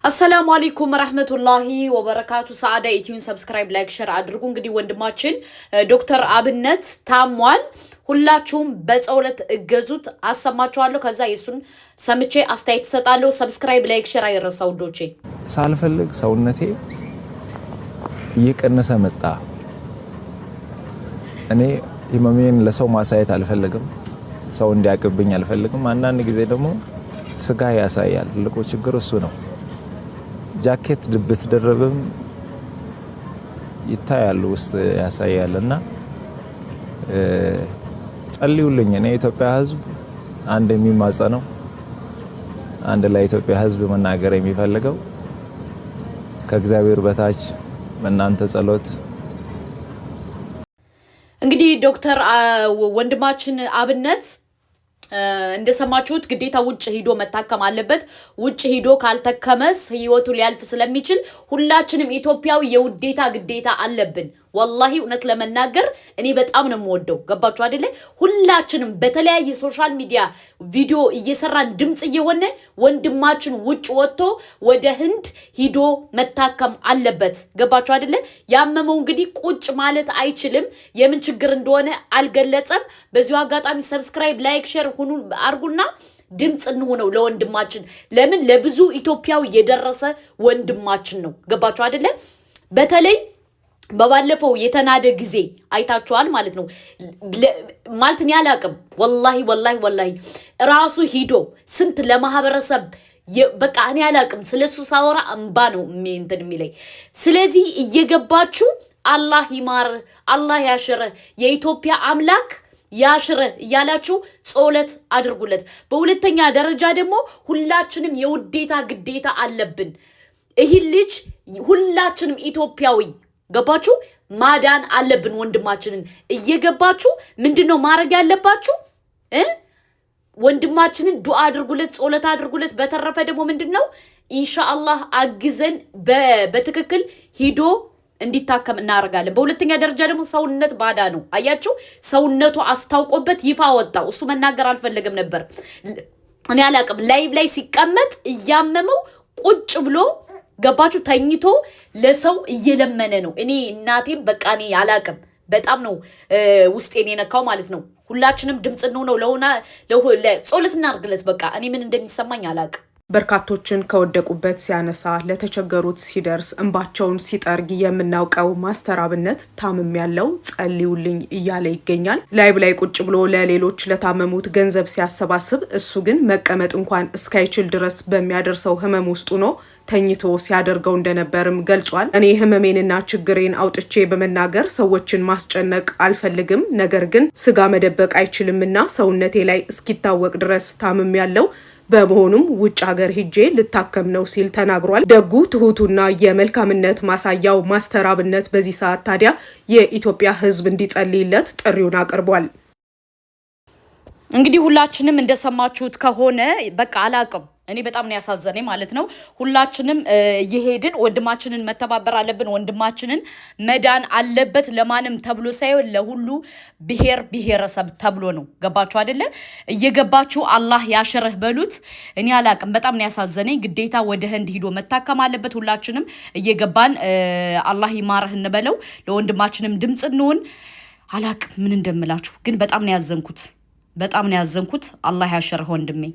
السلام عليكم ورحمة الله وبركاته. سعادة إتيون سبسكرايب لايك شير أدركون قدي وندماتشن دكتور أبنت تاموال ሁላችሁም በጸሎት እገዙት አሰማችኋለሁ ከዛ ይሱን ሰምቼ አስተያየት ሰጣለሁ ሰብስክራይብ ላይክ ሼር አይረሳው ዶቼ ሳልፈልግ ሰውነቴ እየቀነሰ መጣ እኔ ህመሜን ለሰው ማሳየት አልፈልግም ሰው እንዲያቀብኝ አልፈልግም አንዳንድ ጊዜ ደግሞ ስጋ ያሳያል ልቆ ችግር እሱ ነው ጃኬት ድብት ደረበም ይታያል ውስጥ ያሳያልና ጸልዩልኝ እኔ ኢትዮጵያ ህዝብ አንድ የሚማጸነው አንድ ላይ ኢትዮጵያ ህዝብ መናገር የሚፈልገው ከእግዚአብሔር በታች እናንተ ጸሎት እንግዲህ ዶክተር ወንድማችን አብነት እንደሰማችሁት ግዴታ ውጭ ሄዶ መታከም አለበት ውጭ ሄዶ ካልተከመስ ህይወቱ ሊያልፍ ስለሚችል ሁላችንም ኢትዮጵያው የውዴታ ግዴታ አለብን والله እውነት ለመናገር እኔ በጣም ነው የምወደው ገባችሁ አይደለ ሁላችንም በተለያየ ሶሻል ሚዲያ ቪዲዮ እየሰራን ድምጽ እየሆነ ወንድማችን ውጭ ወጥቶ ወደ ህንድ ሄዶ መታከም አለበት ገባችሁ አይደለ ያመመው እንግዲህ ቁጭ ማለት አይችልም የምን ችግር እንደሆነ አልገለጸም በዚሁ አጋጣሚ ሰብስክራይብ ላይክ ሼር ሁኑ አርጉና ድምጽ እንሆነው ለወንድማችን ለምን ለብዙ ኢትዮጵያው የደረሰ ወንድማችን ነው ገባችሁ አይደለ በተለይ በባለፈው የተናደ ጊዜ አይታችኋል ማለት ነው ማልተኛ ያላቀም والله ራሱ ሂዶ ስንት ለማህበረሰብ በቃ እኔ ያላቀም ስለሱ ሳወራ እንባ ነው እንትን የሚለይ ስለዚህ እየገባችሁ አላህ ይማር አላህ ያሽረ የኢትዮጵያ አምላክ ያሽረ ያላችሁ ጾለት አድርጉለት በሁለተኛ ደረጃ ደግሞ ሁላችንም የውዴታ ግዴታ አለብን ይሄ ልጅ ሁላችንም ኢትዮጵያዊ ገባችሁ ማዳን አለብን ወንድማችንን እየገባችሁ ምንድነው ማረግ ያለባችሁ ወንድማችንን ዱአ አድርጉለት ጾለት አድርጉለት በተረፈ ደግሞ ምንድነው ኢንሻአላህ አግዘን በትክክል ሂዶ እንዲታከም እናረጋለን በሁለተኛ ደረጃ ደግሞ ሰውነት ባዳ ነው አያችሁ ሰውነቱ አስታውቆበት ይፋ ወጣው እሱ መናገር አልፈለገም ነበር እኔ አላቅም ላይቭ ላይ ሲቀመጥ ያመመው ቁጭ ብሎ ገባችሁ ተኝቶ ለሰው እየለመነ ነው እኔ እናቴም በቃ እኔ ያላቀም በጣም ነው ውስጤን የነካው ማለት ነው ሁላችንም ድምጽ ነው ለሆነ ለጾለት እናርግለት በቃ እኔ ምን እንደሚሰማኝ አላቅ በርካቶችን ከወደቁበት ሲያነሳ ለተቸገሩት ሲደርስ እንባቸውን ሲጠርግ የምናውቀው ማስተር አብነት ታምም ያለው ጸልዩልኝ እያለ ይገኛል ላይቭ ላይ ቁጭ ብሎ ለሌሎች ለታመሙት ገንዘብ ሲያሰባስብ እሱ ግን መቀመጥ እንኳን እስካይችል ድረስ በሚያደርሰው ህመም ውስጥ ሆኖ ተኝቶ ሲያደርገው እንደነበርም ገልጿል እኔ ህመሜንና ችግሬን አውጥቼ በመናገር ሰዎችን ማስጨነቅ አልፈልግም ነገር ግን ስጋ መደበቅ አይችልምና ሰውነቴ ላይ እስኪታወቅ ድረስ ታምም ያለው በመሆኑም ውጭ ሀገር ሄጄ ልታከም ነው ሲል ተናግሯል ደጉ ትሁቱና የመልካምነት ማሳያው ማስተር አብነት በዚህ ሰዓት ታዲያ የኢትዮጵያ ህዝብ እንዲጸልይለት ጥሪውን አቀርቧል እንግዲህ ሁላችንም እንደሰማችሁት ከሆነ በቃ አላቅም እኔ በጣም ነው ያሳዘነኝ ማለት ነው ሁላችንም ይሄድን ወንድማችንን መተባበር አለብን ወንድማችንን መዳን አለበት ለማንም ተብሎ ሳይሆን ለሁሉ ብሔረሰብ ተብሎ ነው ገባችሁ አይደለ እየገባችሁ አላህ ያሽረህ በሉት እኔ አላቅም በጣም ነው ያሳዘነኝ ግዴታ ወደ ህንድ ሄዶ መታከም አለበት ሁላችንም እየገባን አላህ ይማርህ እንበለው ለወንድማችንም ድምጽ እንሆን አላቅም ምን እንደምላችሁ ግን በጣም ነው ያዘንኩት አላህ ያሽረህ ወንድሜ